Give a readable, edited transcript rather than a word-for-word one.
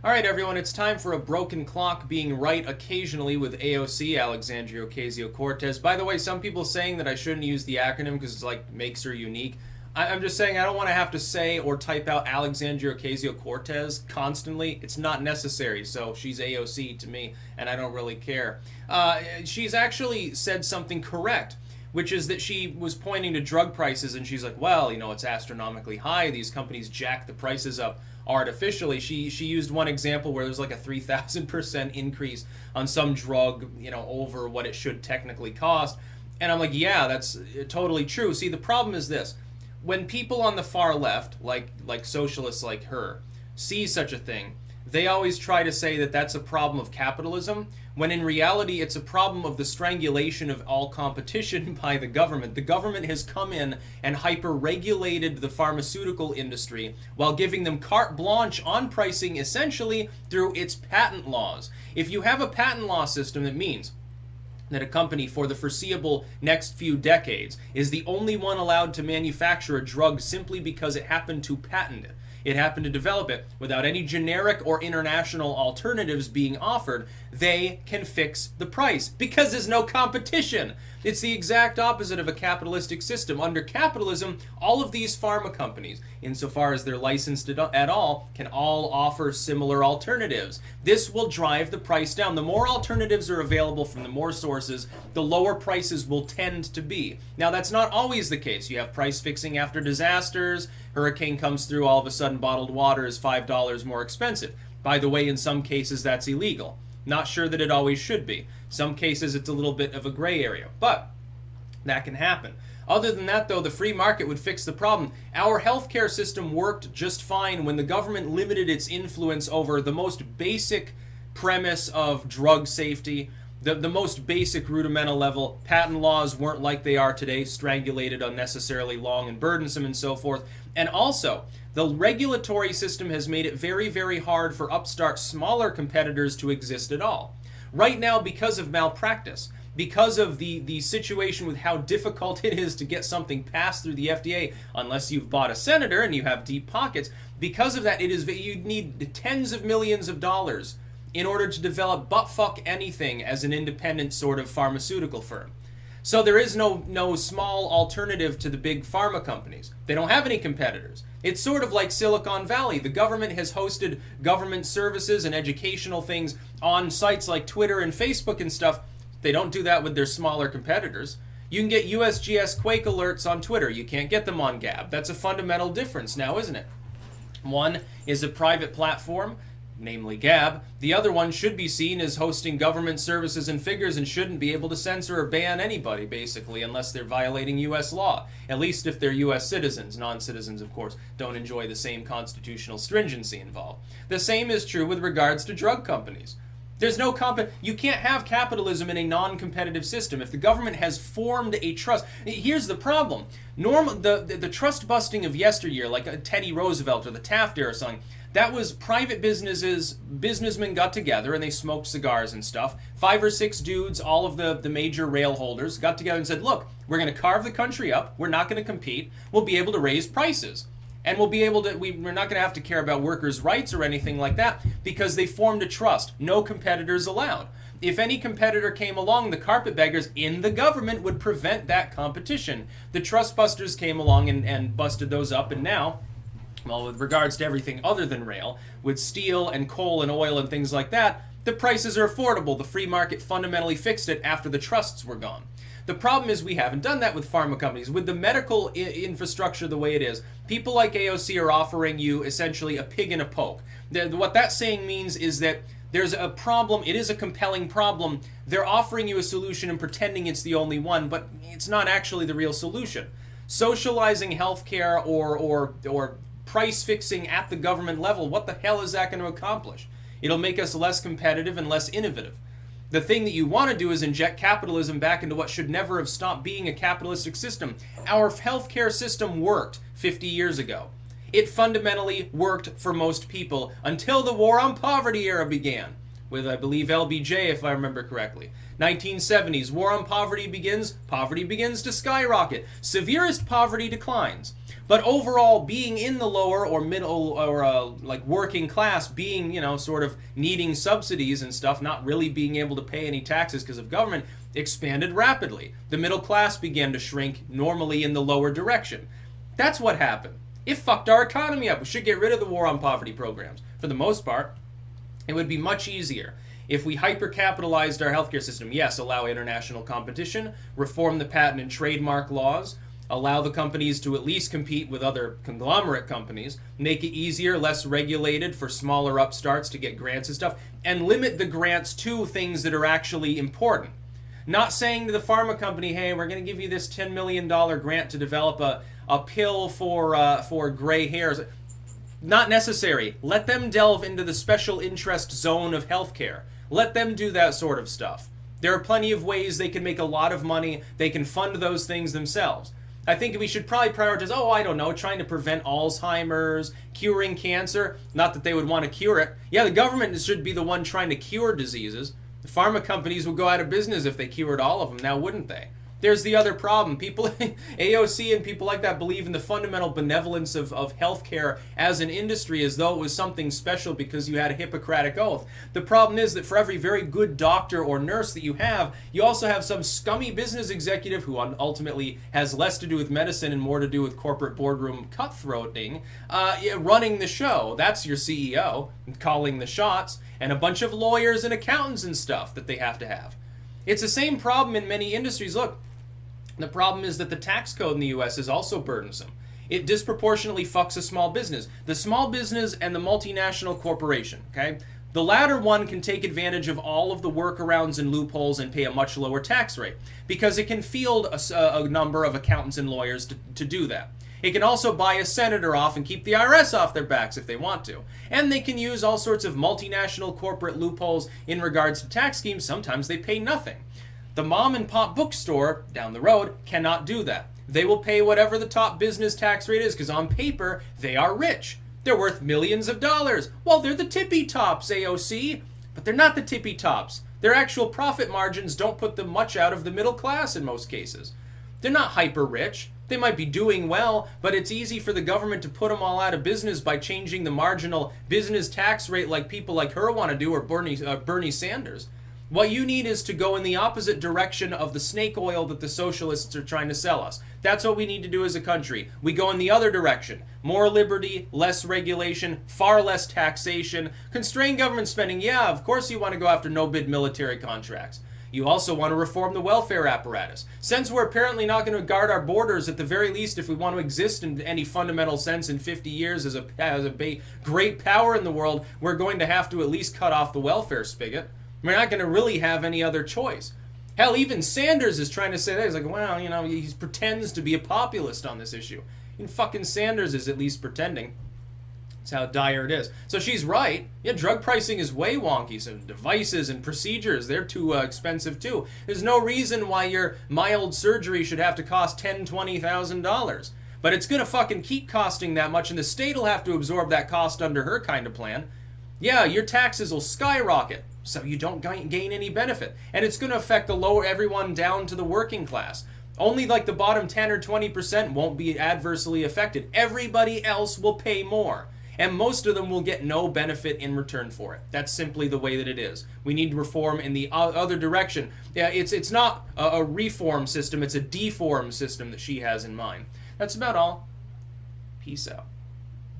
All right, everyone, it's time for a broken clock being right occasionally with AOC, Alexandria Ocasio-Cortez. By the way, some people saying that I shouldn't use the acronym because it's like makes her unique. I'm just saying I don't want to have to say or type out Alexandria Ocasio-Cortez constantly. It's not necessary, so she's AOC to me, and I don't really care. She's actually said something correct, which is that she was pointing to drug prices, and she's like, well, it's astronomically high. These companies jack the prices up artificially. She used one example where there's like a 3,000% increase on some drug, over what it should technically cost. And I'm like, yeah, that's totally true. See, the problem is this. When people on the far left, like socialists like her, see such a thing, they always try to say that that's a problem of capitalism, when in reality it's a problem of the strangulation of all competition by the government. The government has come in and hyper-regulated the pharmaceutical industry while giving them carte blanche on pricing essentially through its patent laws. If you have a patent law system, that means that a company for the foreseeable next few decades is the only one allowed to manufacture a drug simply because it happened to patent it. It happened to develop it without any generic or international alternatives being offered. They can fix the price because there's no competition. It's the exact opposite of a capitalistic system. Under capitalism, all of these pharma companies, insofar as they're licensed at all, can all offer similar alternatives. This will drive the price down. The more alternatives are available from the more sources, the lower prices will tend to be. Now, that's not always the case. You have price fixing after disasters. Hurricane comes through, all of a sudden bottled water is $5 more expensive. By the way, in some cases that's illegal. Not sure that it always should be. Some cases it's a little bit of a gray area, but that can happen. Other than that, though, the free market would fix the problem. Our healthcare system worked just fine when the government limited its influence over the most basic premise of drug safety, the most basic rudimental level. Patent laws weren't like they are today, strangulated, unnecessarily long and burdensome and so forth. And also, the regulatory system has made it very, very hard for upstart, smaller competitors to exist at all. Right now, because of malpractice, because of the situation with how difficult it is to get something passed through the FDA, unless you've bought a senator and you have deep pockets, because of that, you need tens of millions of dollars in order to develop buttfuck anything as an independent sort of pharmaceutical firm. So there is no small alternative to the big pharma companies. They don't have any competitors. It's sort of like Silicon Valley. The government has hosted government services and educational things on sites like Twitter and Facebook and stuff. They don't do that with their smaller competitors. You can get USGS Quake alerts on Twitter. You can't get them on Gab. That's a fundamental difference now, isn't it? One is a private platform, namely Gab. The other one should be seen as hosting government services and figures and shouldn't be able to censor or ban anybody, basically, unless they're violating U.S. law. At least if they're U.S. citizens. Non-citizens, of course, don't enjoy the same constitutional stringency involved. The same is true with regards to drug companies. There's no you can't have capitalism in a non-competitive system. If the government has formed a trust, here's the problem. The trust busting of yesteryear, like Teddy Roosevelt or the Taft era or something, that was private businessmen got together and they smoked cigars and stuff. 5 or 6 dudes, all of the major rail holders, got together and said, look, we're going to carve the country up. We're not going to compete. We'll be able to raise prices. And we'll be able to, we're not going to have to care about workers' rights or anything like that because they formed a trust. No competitors allowed. If any competitor came along, the carpetbaggers in the government would prevent that competition. The trust busters came along and busted those up, and now, well, with regards to everything other than rail, with steel and coal and oil and things like that, the prices are affordable. The free market fundamentally fixed it after the trusts were gone. The problem is we haven't done that with pharma companies. With the medical infrastructure the way it is, people like AOC are offering you essentially a pig in a poke. What that saying means is that there's a problem. It is a compelling problem. They're offering you a solution and pretending it's the only one, but it's not actually the real solution. Socializing healthcare or price fixing at the government level, what the hell is that going to accomplish? It'll make us less competitive and less innovative. The thing that you want to do is inject capitalism back into what should never have stopped being a capitalistic system. Our healthcare system worked 50 years ago. It fundamentally worked for most people until the war on poverty era began, with, I believe, LBJ, if I remember correctly. 1970s, war on poverty begins to skyrocket. Severest poverty declines. But overall, being in the lower or middle or like working class, being, you know, sort of needing subsidies and stuff, not really being able to pay any taxes because of government, expanded rapidly. The middle class began to shrink normally in the lower direction. That's what happened. It fucked our economy up. We should get rid of the war on poverty programs. For the most part, it would be much easier if we hyper-capitalized our healthcare system. Yes, allow international competition, reform the patent and trademark laws, allow the companies to at least compete with other conglomerate companies, make it easier, less regulated for smaller upstarts to get grants and stuff, and limit the grants to things that are actually important. Not saying to the pharma company, hey, we're going to give you this $10 million grant to develop a pill for gray hairs. Not necessary. Let them delve into the special interest zone of healthcare. Let them do that sort of stuff. There are plenty of ways they can make a lot of money. They can fund those things themselves. I think we should probably prioritize, I don't know, trying to prevent Alzheimer's, curing cancer. Not that they would want to cure it. Yeah, the government should be the one trying to cure diseases. The pharma companies would go out of business if they cured all of them, now wouldn't they? There's the other problem. People, AOC and people like that believe in the fundamental benevolence of healthcare as an industry as though it was something special because you had a Hippocratic oath. The problem is that for every very good doctor or nurse that you also have some scummy business executive who ultimately has less to do with medicine and more to do with corporate boardroom cutthroating, running the show. That's your CEO, calling the shots, and a bunch of lawyers and accountants and stuff that they have to have. It's the same problem in many industries. Look, the problem is that the tax code in the US is also burdensome. It disproportionately fucks a small business. The small business and the multinational corporation, okay? The latter one can take advantage of all of the workarounds and loopholes and pay a much lower tax rate because it can field a number of accountants and lawyers to do that. It can also buy a senator off and keep the IRS off their backs if they want to. And they can use all sorts of multinational corporate loopholes in regards to tax schemes. Sometimes they pay nothing. The mom and pop bookstore down the road cannot do that. They will pay whatever the top business tax rate is because on paper, they are rich. They're worth millions of dollars. Well, they're the tippy tops, AOC. But they're not the tippy tops. Their actual profit margins don't put them much out of the middle class in most cases. They're not hyper rich. They might be doing well, but it's easy for the government to put them all out of business by changing the marginal business tax rate like people like her want to do, or Bernie Sanders. What you need is to go in the opposite direction of the snake oil that the socialists are trying to sell us. That's what we need to do as a country. We go in the other direction. More liberty, less regulation, far less taxation, constrain government spending. Yeah, of course you want to go after no-bid military contracts. You also want to reform the welfare apparatus. Since we're apparently not going to guard our borders, at the very least, if we want to exist in any fundamental sense in 50 years as a great power in the world, we're going to have to at least cut off the welfare spigot. We're not going to really have any other choice. Hell, even Sanders is trying to say that. He's like, well, you know, he pretends to be a populist on this issue. And fucking Sanders is at least pretending. That's how dire it is. So she's right. Yeah, drug pricing is way wonky. So devices and procedures, they're too expensive too. There's no reason why your mild surgery should have to cost $10,000, $20,000. But it's going to fucking keep costing that much, and the state will have to absorb that cost under her kind of plan. Yeah, your taxes will skyrocket, so you don't gain any benefit. And it's going to affect everyone down to the working class. Only like the bottom 10 or 20% won't be adversely affected. Everybody else will pay more. And most of them will get no benefit in return for it. That's simply the way that it is. We need reform in the other direction. Yeah, it's not a reform system, it's a deform system that she has in mind. That's about all. Peace out.